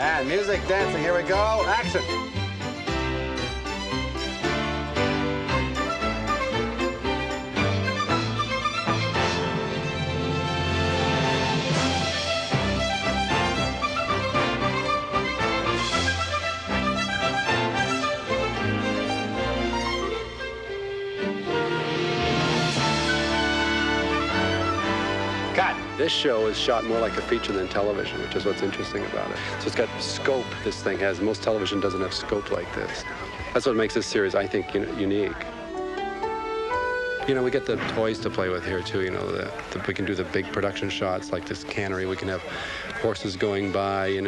And music, dancing, here we go, action. Cut. This show is shot more like a feature than television, which is what's interesting about it. So it's got scope, this thing has. Most television doesn't have scope like this. That's what makes this series, I think, unique. You know, we get the toys to play with here, too. You know, we can do the big production shots like this cannery. We can have horses going by, and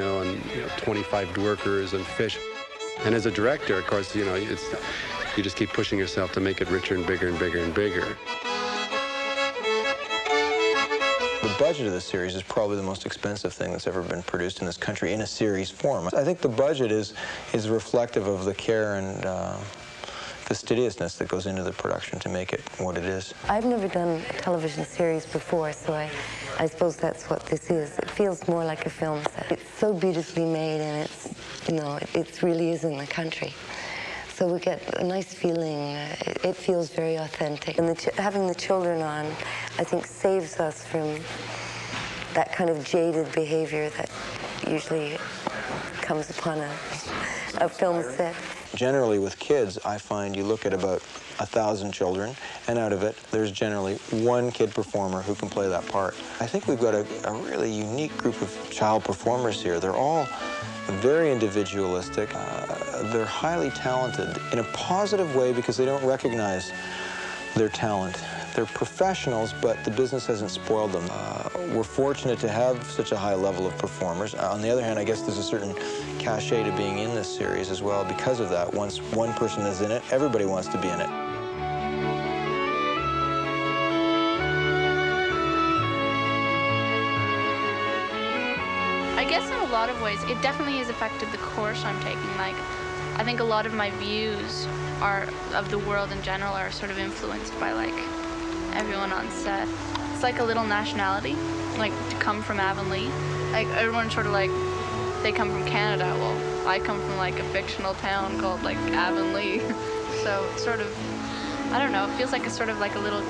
25 workers and fish. And as a director, of course, you just keep pushing yourself to make it richer and bigger and bigger and bigger. The budget of the series is probably the most expensive thing that's ever been produced in this country in a series form. I think the budget is reflective of the care and fastidiousness that goes into the production to make it what it is. I've never done a television series before, so I suppose that's what this is. It feels more like a film set. It's so beautifully made, and it really is in the country. So we get a nice feeling. It feels very authentic. And having the children on, I think, saves us from that kind of jaded behavior that usually comes upon a film set. Generally, with kids, I find you look at about 1,000 children, and out of it, there's generally one kid performer who can play that part. I think we've got a really unique group of child performers here. They're all very individualistic. They're highly talented in a positive way because they don't recognize their talent. They're professionals, but the business hasn't spoiled them. We're fortunate to have such a high level of performers. On the other hand, I guess there's a certain cachet to being in this series as well because of that. Once one person is in it, everybody wants to be in it. I guess in a lot of ways, it definitely has affected the course I'm taking. Like, I think a lot of my views of the world in general are sort of influenced by, like, everyone on set. It's like a little nationality, like, to come from Avonlea. Like, everyone's sort of like, they come from Canada. Well, I come from, like, a fictional town called, like, Avonlea. So it's sort of, I don't know, it feels like it's sort of like a little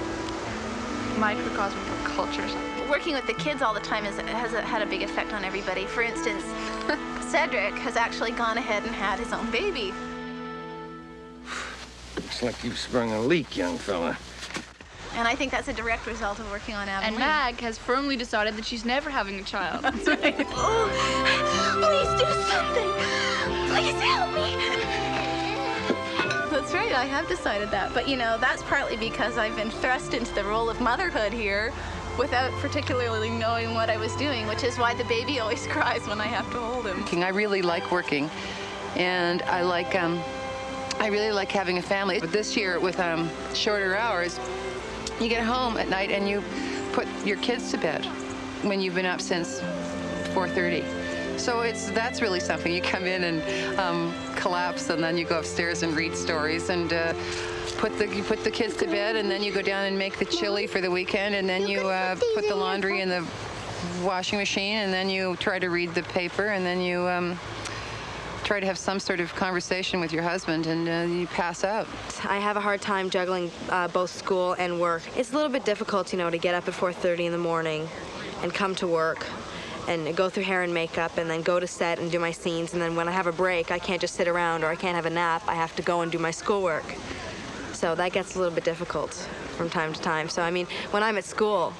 microcosm of culture or something. Working with the kids all the time has had a big effect on everybody. For instance, Cedric has actually gone ahead and had his own baby. Looks like you've sprung a leak, young fella. And I think that's a direct result of working on Avonlea. And Mag has firmly decided that she's never having a child. That's right. Oh, please do something. Please help me. That's right, I have decided that. But, that's partly because I've been thrust into the role of motherhood here without particularly knowing what I was doing, which is why the baby always cries when I have to hold him. I really like working, and I really like having a family. But this year, with shorter hours, you get home at night and you put your kids to bed when you've been up since 4:30. So that's really something. You come in and collapse, and then you go upstairs and read stories and you put the kids to bed, and then you go down and make the chili for the weekend, and then you put the laundry in the washing machine, and then you try to read the paper, and then you try to have some sort of conversation with your husband, and you pass out. I have a hard time juggling both school and work. It's a little bit difficult, to get up at 4:30 in the morning and come to work and go through hair and makeup and then go to set and do my scenes, and then when I have a break, I can't just sit around or I can't have a nap. I have to go and do my schoolwork. So that gets a little bit difficult from time to time. So, when I'm at school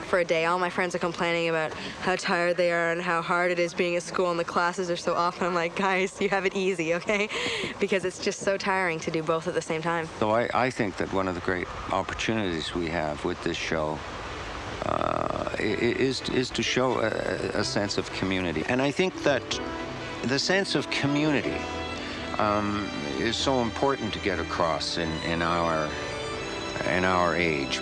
for a day, all my friends are complaining about how tired they are and how hard it is being at school, and the classes are so often. I'm like, guys, you have it easy, okay? Because it's just so tiring to do both at the same time. So I think that one of the great opportunities we have with this show is to show a sense of community. And I think that the sense of community is so important to get across in our age.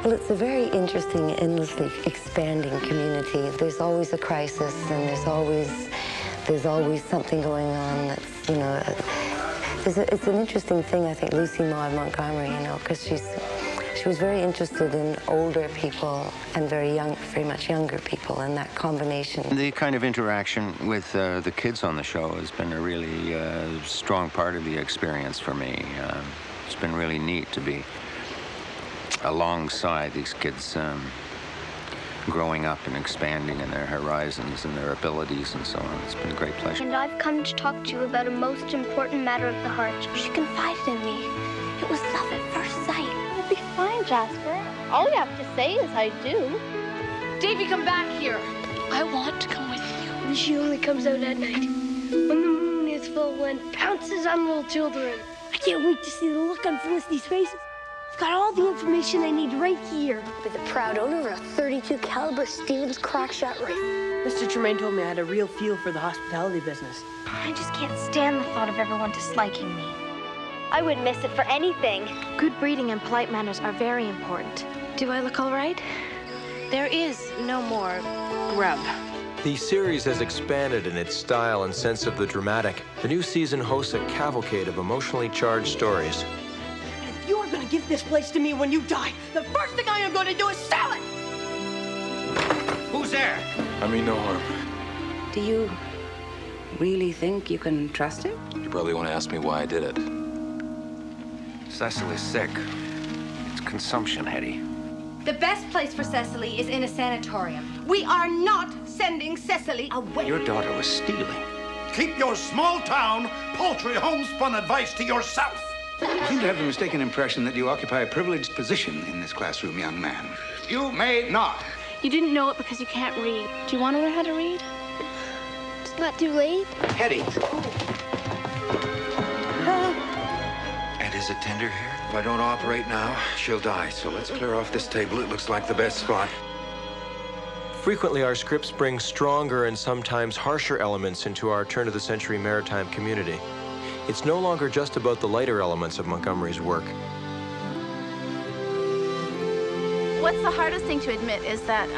Well, it's a very interesting, endlessly expanding community. There's always a crisis, and there's always something going on that's, it's an interesting thing, I think, Lucy Maud Montgomery, because she's She was very interested in older people and very much younger people, and that combination. The kind of interaction with the kids on the show has been a really strong part of the experience for me. It's been really neat to be alongside these kids growing up and expanding in their horizons and their abilities and so on. It's been a great pleasure. And I've come to talk to you about a most important matter of the heart. She confided in me. It was love at first sight. It'll be fine, Jasper. All you have to say is I do. Davy, come back here. I want to come with you. And she only comes out at night, when the moon is full and pounces on little children. I can't wait to see the look on Felicity's faces. I've got all the information I need right here. With the proud owner of a .32 caliber Stevens crackshot rifle. Mr. Tremaine told me I had a real feel for the hospitality business. I just can't stand the thought of everyone disliking me. I wouldn't miss it for anything. Good breeding and polite manners are very important. Do I look all right? There is no more grub. The series has expanded in its style and sense of the dramatic. The new season hosts a cavalcade of emotionally charged stories. If you're going to give this place to me when you die, the first thing I am going to do is sell it! Who's there? I mean no harm. Do you really think you can trust him? You probably want to ask me why I did it. Cecily's sick. It's consumption, Hetty. The best place for Cecily is in a sanatorium. We are not sending Cecily away. Your daughter was stealing. Keep your small-town, paltry, homespun advice to yourself. You seem to have the mistaken impression that you occupy a privileged position in this classroom, young man. You may not. You didn't know it because you can't read. Do you want to learn how to read? It's not too late. Hetty. And is it tender here? If I don't operate now, she'll die. So let's clear off this table. It looks like the best spot. Frequently, our scripts bring stronger and sometimes harsher elements into our turn-of-the-century maritime community. It's no longer just about the lighter elements of Montgomery's work. What's the hardest thing to admit is that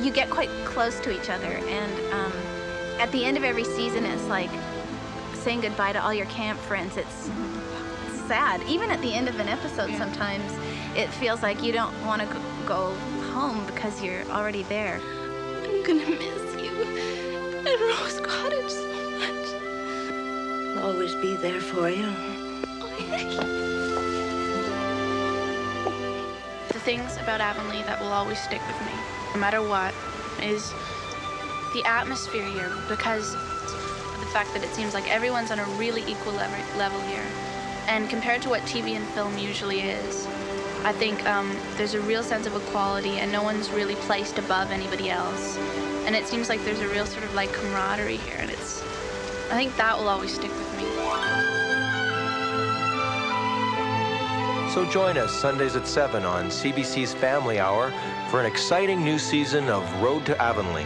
you get quite close to each other, and at the end of every season, it's like saying goodbye to all your camp friends. It's sad. Even at the end of an episode, sometimes it feels like you don't want to go home because you're already there. I'm gonna miss you and Rose Cottage so much. I'll always be there for you. The things about Avonlea that will always stick with me, no matter what, is the atmosphere here, because of the fact that it seems like everyone's on a really equal level here. And compared to what TV and film usually is, I think there's a real sense of equality, and no one's really placed above anybody else. And it seems like there's a real sort of like camaraderie here, and I think that will always stick with me. So join us Sundays at 7 on CBC's Family Hour for an exciting new season of Road to Avonlea.